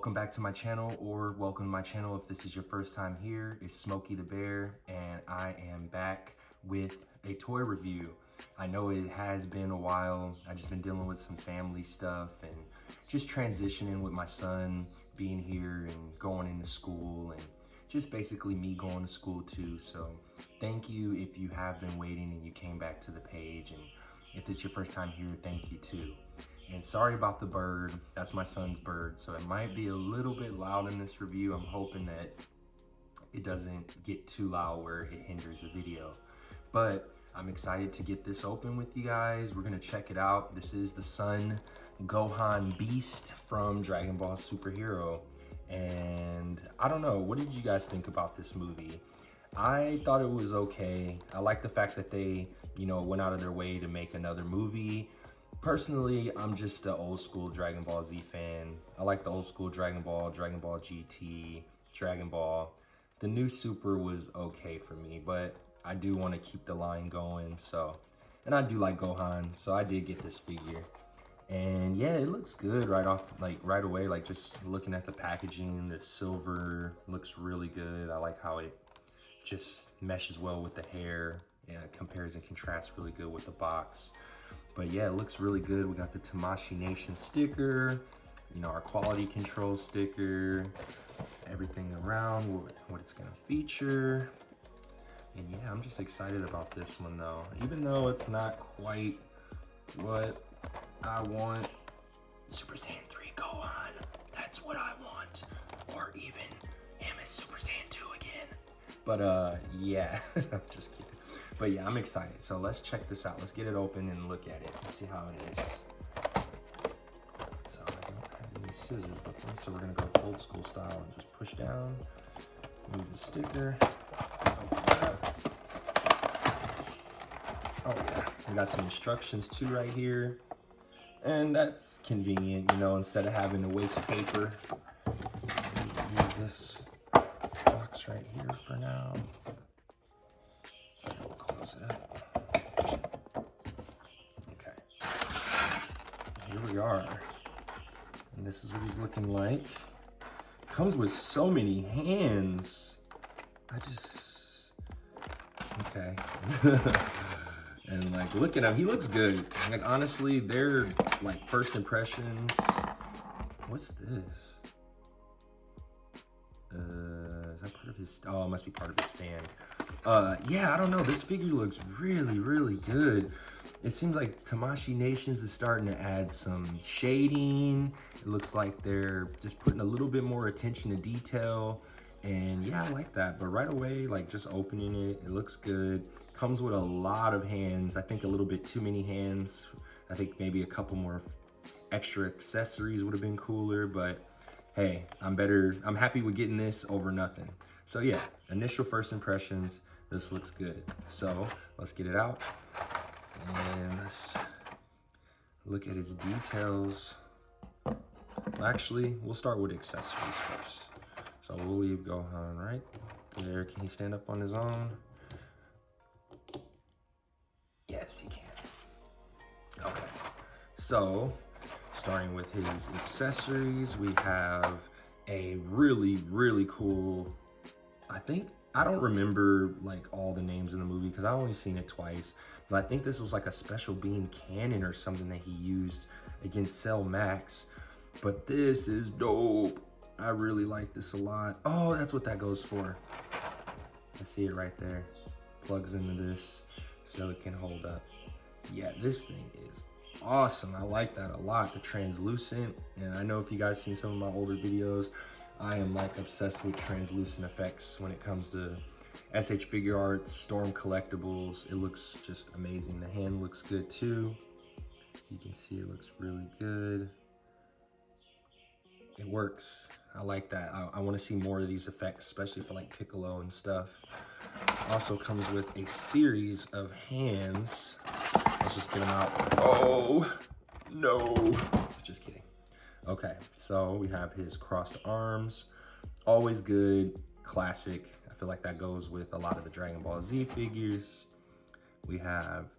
Welcome back to my channel, or welcome to my channel if this is your first time here. It's Smokey the Bear, and I am back with a toy review. I know it has been a while. I've just been dealing with some family stuff and just transitioning with my son being here and going into school, and just basically me going to school too. So thank you if you have been waiting and you came back to the page, and if it's your first time here, thank you too. And sorry about the bird, that's my son's bird, so it might be a little bit loud in this review. I'm hoping that it doesn't get too loud where it hinders the video. But I'm excited to get this open with you guys. We're gonna check it out. This is the Son Gohan Beast from Dragon Ball Superhero. And I don't know, what did you guys think about this movie? I thought it was okay. I like the fact that they, went out of their way to make another movie. Personally, I'm just an old school Dragon Ball Z fan. I like the old school Dragon Ball GT, Dragon Ball. The new Super was okay for me, but I do want to keep the line going. And I do like Gohan, so I did get this figure. And yeah, it looks good right away. Just looking at the packaging, the silver looks really good. I like how it just meshes well with the hair. Yeah, it compares and contrasts really good with the box. But yeah, it looks really good. We got the Tamashii Nation sticker, our quality control sticker, everything around, what it's gonna feature. And yeah, I'm just excited about this one though. Even though it's not quite what I want. Super Saiyan 3 Gohan, that's what I want. Or even him as Super Saiyan 2 again. But yeah, I'm just kidding. But yeah, I'm excited. So let's check this out. Let's get it open and look at it and see how it is. So I don't have any scissors with me, so we're gonna go old school style and just push down, move the sticker, open it up. Oh yeah, we got some instructions too right here. And that's convenient, instead of having to waste paper. Leave this box right here for now. We'll close it up. Okay. Here we are. And this is what he's looking like. Comes with so many hands. Okay. And look at him, he looks good. Honestly, they're first impressions. What's this? Is that part of his, oh, it must be part of his stand. Yeah, I don't know, this figure looks really, really good. It seems like Tamashii Nations is starting to add some shading. It looks like they're just putting a little bit more attention to detail. And yeah, I like that. But right away, just opening it, it looks good. Comes with a lot of hands. I think a little bit too many hands. I think maybe a couple more extra accessories would have been cooler, but hey, I'm happy with getting this over nothing. So yeah, initial first impressions, this looks good. So let's get it out and let's look at its details. Well, actually, we'll start with accessories first. So we'll leave Gohan right there. Can he stand up on his own? Yes, he can. Okay, so starting with his accessories, we have a really, really cool, I don't remember all the names in the movie because I only seen it twice, but I think this was a special beam cannon or something that he used against Cell Max. But this is dope. I really like this a lot. Oh, that's what that goes for. I see it right there. Plugs into this so it can hold up. Yeah, this thing is awesome. I like that a lot. The translucent, and I know if you guys seen some of my older videos, I am obsessed with translucent effects when it comes to SH Figuarts, Storm collectibles. It looks just amazing. The hand looks good too. You can see it looks really good. It works. I like that. I want to see more of these effects, especially for Piccolo and stuff. Also comes with a series of hands. Let's just get them out. Oh, no. Just kidding. Okay, so we have his crossed arms. Always good, classic. I feel like that goes with a lot of the Dragon Ball Z figures. We have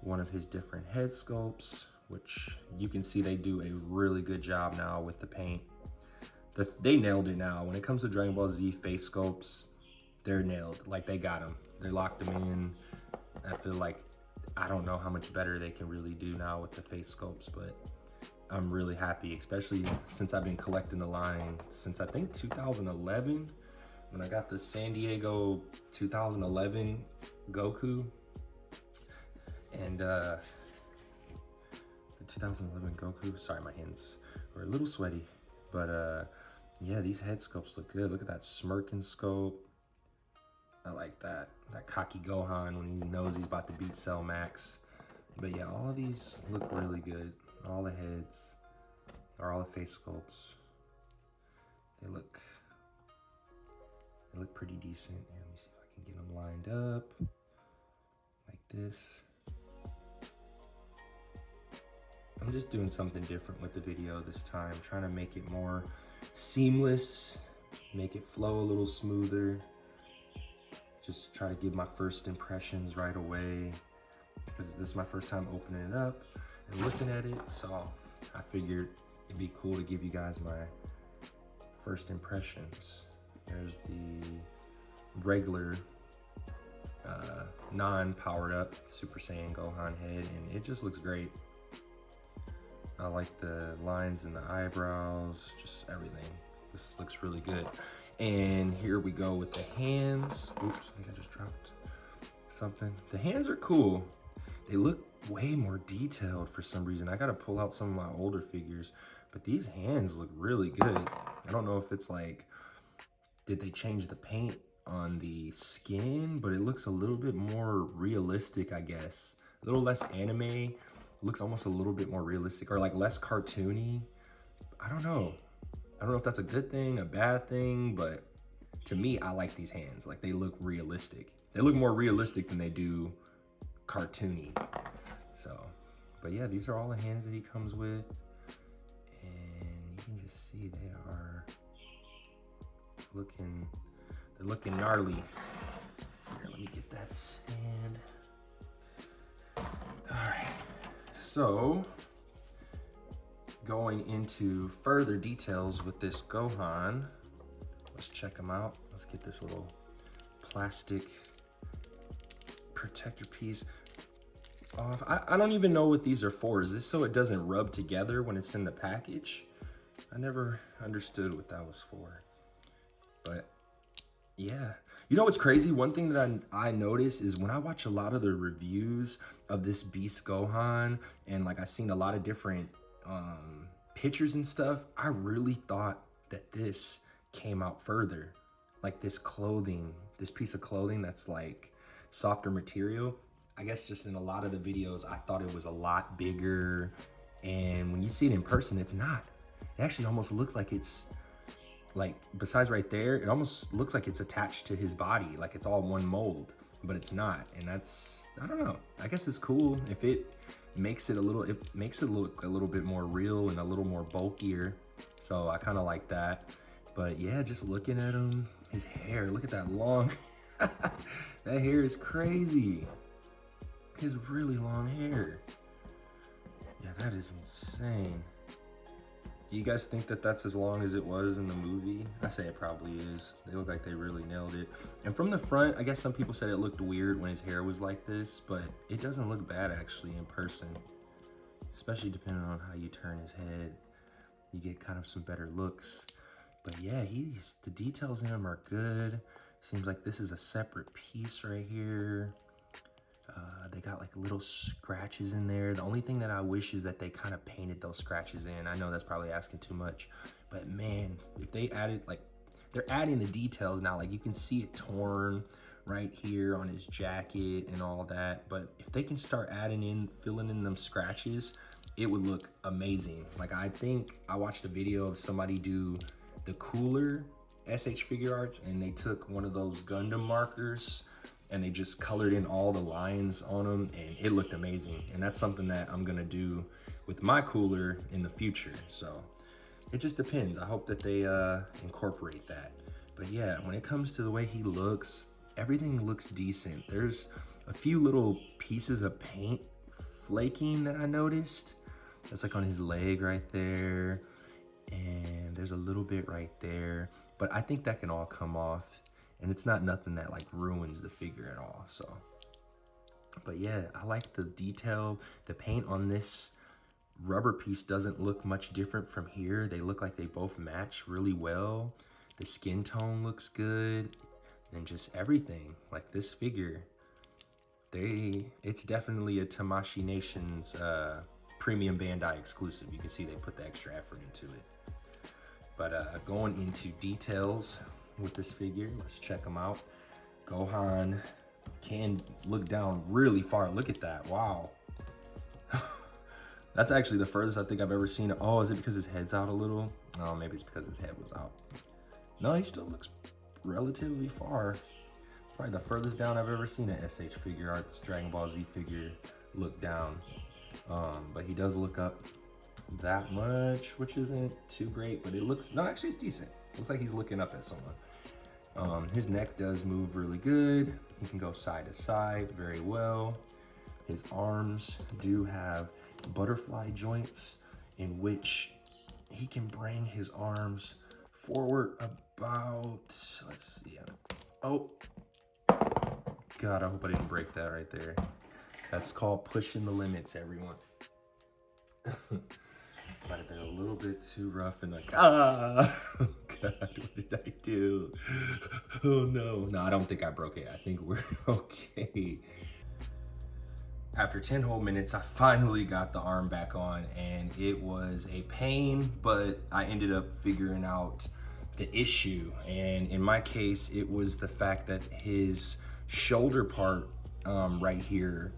one of his different head sculpts, which you can see they do a really good job now with the paint. they nailed it now. When it comes to Dragon Ball Z face sculpts, they're nailed. Like, they got them. They locked them in. I feel like, I don't know how much better they can really do now with the face sculpts, but I'm really happy, especially since I've been collecting the line since I think 2011, when I got the San Diego 2011 Goku. And the 2011 Goku, sorry, my hands were a little sweaty, but yeah, these head sculpts look good. Look at that smirking sculpt. I like that. That cocky Gohan when he knows he's about to beat Cell Max. But yeah, all of these look really good. All the heads, or all the face sculpts, they look pretty decent. Here, let me see if I can get them lined up like this. I'm just doing something different with the video this time, trying to make it more seamless, make it flow a little smoother. Just try to give my first impressions right away, because this is my first time opening it up and looking at it, so I figured it'd be cool to give you guys my first impressions. There's the regular non-powered up Super Saiyan Gohan head, and it just looks great. I like the lines in the eyebrows, just everything. This looks really good. And here we go with the hands. Oops, I think I just dropped something. The hands are cool. They look way more detailed for some reason. I gotta pull out some of my older figures, but these hands look really good. I don't know if it's like, did they change the paint on the skin? But it looks a little bit more realistic, I guess. A little less anime. It looks almost a little bit more realistic, or like less cartoony. I don't know. I don't know if that's a good thing, a bad thing, but to me, I like these hands. Like, they look realistic. They look more realistic than they do cartoony. So, but yeah, these are all the hands that he comes with. And you can just see they are they're looking gnarly. Here, let me get that stand. All right, so going into further details with this Gohan, let's check him out. Let's get this little plastic protector piece off. I don't even know what these are for. Is this so it doesn't rub together when it's in the package? I never understood what that was for. But yeah, you know what's crazy? One thing that I notice is when I watch a lot of the reviews of this Beast Gohan, and like I've seen a lot of different pictures and stuff, I really thought that this came out further. Like this clothing, this piece of clothing that's like softer material. I guess just in a lot of the videos, I thought it was a lot bigger. And when you see it in person, it's not. It actually almost looks like it's like, besides right there, it almost looks like it's attached to his body. Like it's all one mold, but it's not. And that's, I don't know. I guess it's cool if it makes it look a little bit more real and a little more bulkier. So I kind of like that. But yeah, just looking at him, his hair, look at that long, that hair is crazy. His really long hair. Yeah, that is insane. Do you guys think that that's as long as it was in the movie? I say it probably is. They look like they really nailed it. And from the front, I guess some people said it looked weird when his hair was like this, but it doesn't look bad actually in person. Especially depending on how you turn his head. You get kind of some better looks. But yeah, the details in him are good. Seems like this is a separate piece right here. They got like little scratches in there. The only thing that I wish is that they kind of painted those scratches in. I know that's probably asking too much, but man, if they added, like, they're adding the details now. Like you can see it torn right here on his jacket and all that. But if they can start filling in them scratches, it would look amazing. Like I think I watched a video of somebody do the cooler SH Figuarts, and they took one of those Gundam markers and they just colored in all the lines on them, and it looked amazing. And that's something that I'm gonna do with my cooler in the future. So it just depends. I hope that they incorporate that. But yeah, when it comes to the way he looks, everything looks decent. There's a few little pieces of paint flaking that I noticed. That's like on his leg right there. And there's a little bit right there, but I think that can all come off, and it's not nothing that like ruins the figure at all. So, but yeah, I like the detail. The paint on this rubber piece doesn't look much different from here. They look like they both match really well. The skin tone looks good, and just everything. Like this figure, it's definitely a Tamashii Nations premium Bandai exclusive. You can see they put the extra effort into it. But going into details with this figure, let's check them out. Gohan can look down really far. Look at that, wow. That's actually the furthest I think I've ever seen it. Oh, is it because his head's out a little? Oh, maybe it's because his head was out. No, he still looks relatively far. It's probably the furthest down I've ever seen an SH Figuarts Dragon Ball Z figure look down. But he does look up that much, which isn't too great, but it looks, no, actually it's decent. Looks like he's looking up at someone. His neck does move really good. He can go side to side very well. His arms do have butterfly joints in which he can bring his arms forward about, let's see. Oh, God, I hope I didn't break that right there. That's called pushing the limits, everyone. Might have been a little bit too rough and like, God, what did I do? Oh no. No, I don't think I broke it. I think we're okay. After 10 whole minutes, I finally got the arm back on, and it was a pain, but I ended up figuring out the issue. And in my case, it was the fact that his shoulder part right here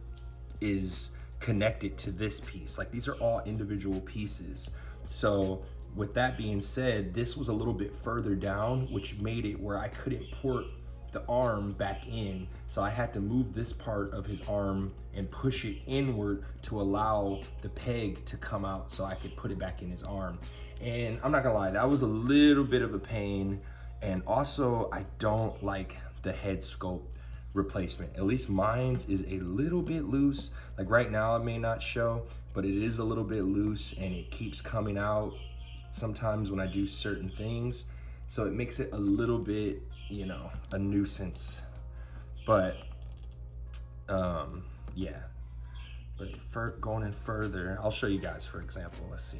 is connected to this piece. Like, these are all individual pieces. So with that being said, this was a little bit further down, which made it where I couldn't port the arm back in. So I had to move this part of his arm and push it inward to allow the peg to come out so I could put it back in his arm. And I'm not gonna lie, that was a little bit of a pain. And also, I don't like the head sculpt replacement. At least mine's is a little bit loose. Like right now it may not show, but it is a little bit loose, and it keeps coming out sometimes when I do certain things. So it makes it a little bit, you know, a nuisance. But yeah, but for going in further, I'll show you guys, for example. Let's see.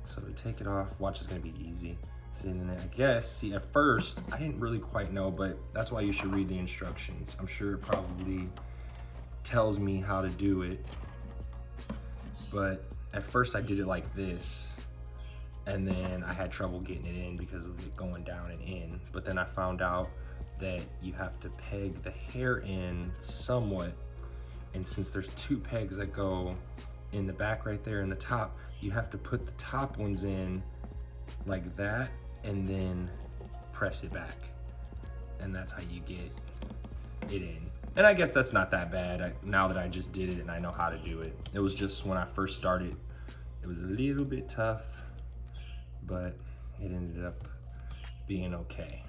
So we take it off. Watch, it's gonna be easy. See, and then I guess, see, at first I didn't really quite know, but that's why you should read the instructions. I'm sure it probably tells me how to do it, but at first I did it like this, and then I had trouble getting it in because of it going down and in. But then I found out that you have to peg the hair in somewhat, and since there's two pegs that go in the back right there in the top, you have to put the top ones in like that and then press it back, and that's how you get it in. And I guess that's not that bad now that I just did it and I know how to do it. It was just when I first started, it was a little bit tough, but it ended up being okay.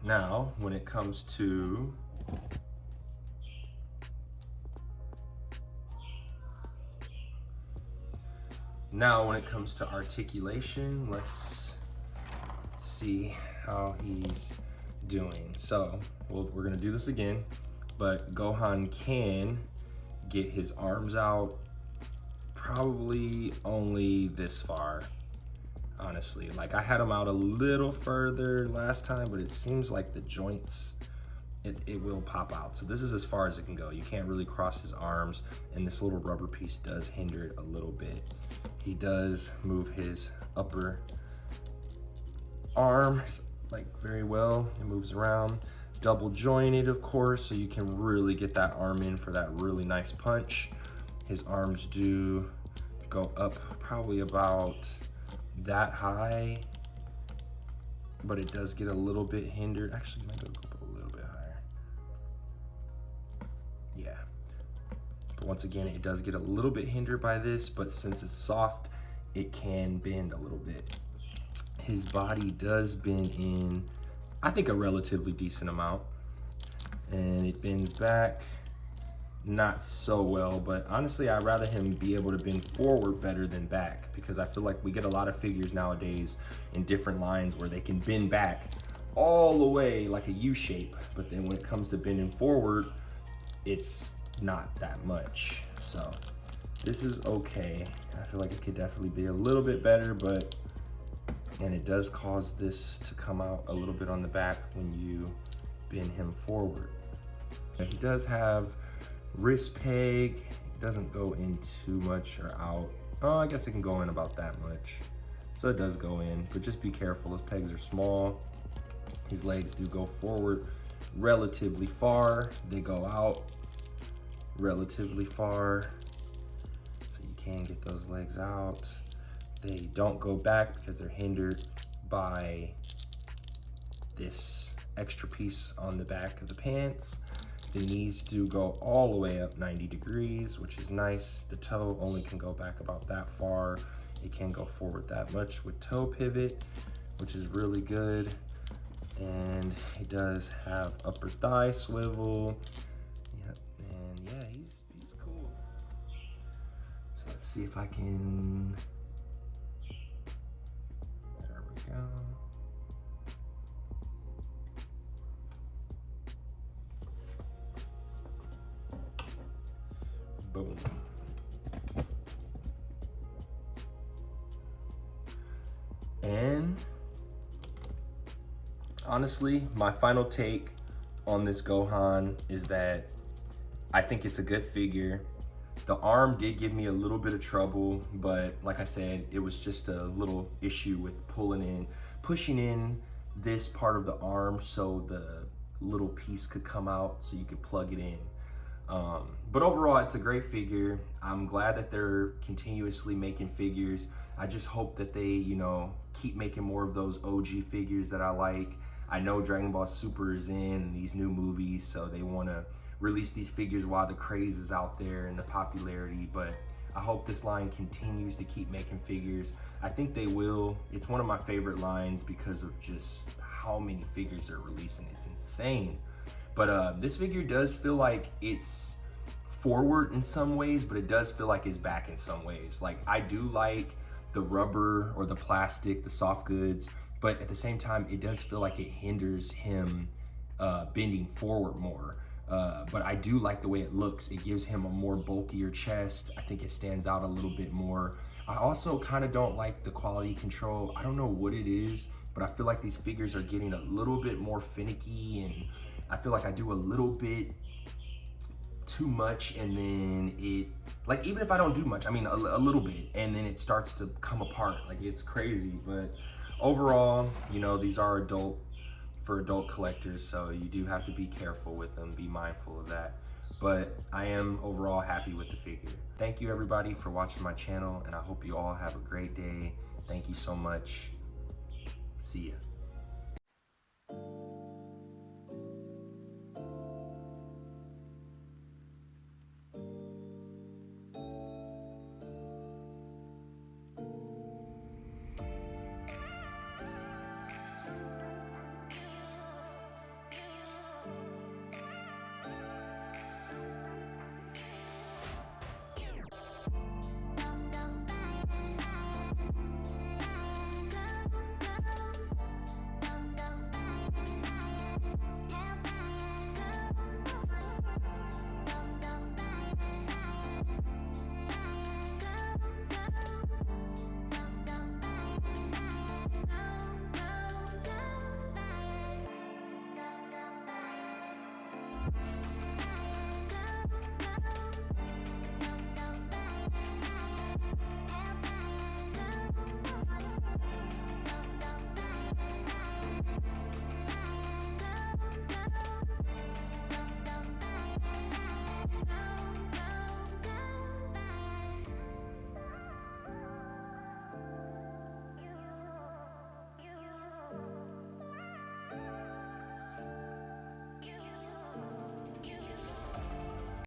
Now, when it comes to articulation, let's see how he's doing. So, we're gonna do this again, but Gohan can get his arms out probably only this far, honestly. Like, I had him out a little further last time, but it seems like the joints, it will pop out. So this is as far as it can go. You can't really cross his arms, and this little rubber piece does hinder it a little bit. He does move his upper arm like very well. It moves around. Double jointed, of course, so you can really get that arm in for that really nice punch. His arms do go up probably about that high, but it does get a little bit hindered. Actually, maybe it'll go up a little bit higher. Yeah. But once again, it does get a little bit hindered by this, but since it's soft, it can bend a little bit. His body does bend in, I think, a relatively decent amount, and it bends back not so well, but honestly, I'd rather him be able to bend forward better than back, because I feel like we get a lot of figures nowadays in different lines where they can bend back all the way like a U shape, but then when it comes to bending forward, it's not that much. So this is okay. I feel like it could definitely be a little bit better, but, and it does cause this to come out a little bit on the back when you bend him forward. He does have wrist peg. It doesn't go in too much or out. Oh, I guess it can go in about that much. So it does go in, but just be careful. His pegs are small. His legs do go forward relatively far. They go out relatively far. So you can get those legs out. They don't go back because they're hindered by this extra piece on the back of the pants. The knees do go all the way up 90 degrees, which is nice. The toe only can go back about that far. It can't go forward that much with toe pivot, which is really good. And it does have upper thigh swivel. Yep, and yeah, he's cool. So let's see if I can, there we go. Boom. And honestly, my final take on this Gohan is that I think it's a good figure. The arm did give me a little bit of trouble, but like I said, it was just a little issue with pushing in this part of the arm so the little piece could come out so you could plug it in. But overall, it's a great figure. I'm glad that they're continuously making figures. I just hope that they, you know, keep making more of those OG figures that I like. I know Dragon Ball Super is in these new movies, so they want to release these figures while the craze is out there and the popularity, but I hope this line continues to keep making figures. I think they will. It's one of my favorite lines because of just how many figures they're releasing. It's insane. But this figure does feel like it's forward in some ways, but it does feel like it's back in some ways. Like, I do like the rubber or the plastic, the soft goods, but at the same time, it does feel like it hinders him bending forward more. But I do like the way it looks. It gives him a more bulkier chest. I think it stands out a little bit more. I also kind of don't like the quality control. I don't know what it is, but I feel like these figures are getting a little bit more finicky, and I feel like I do a little bit too much, and then it, like, even if I don't do much, I mean a little bit, and then it starts to come apart. Like, it's crazy. But overall, you know, these are for adult collectors, so you do have to be careful with them, be mindful of that. But I am overall happy with the figure. Thank you everybody for watching my channel, and I hope you all have a great day. Thank you so much. See ya.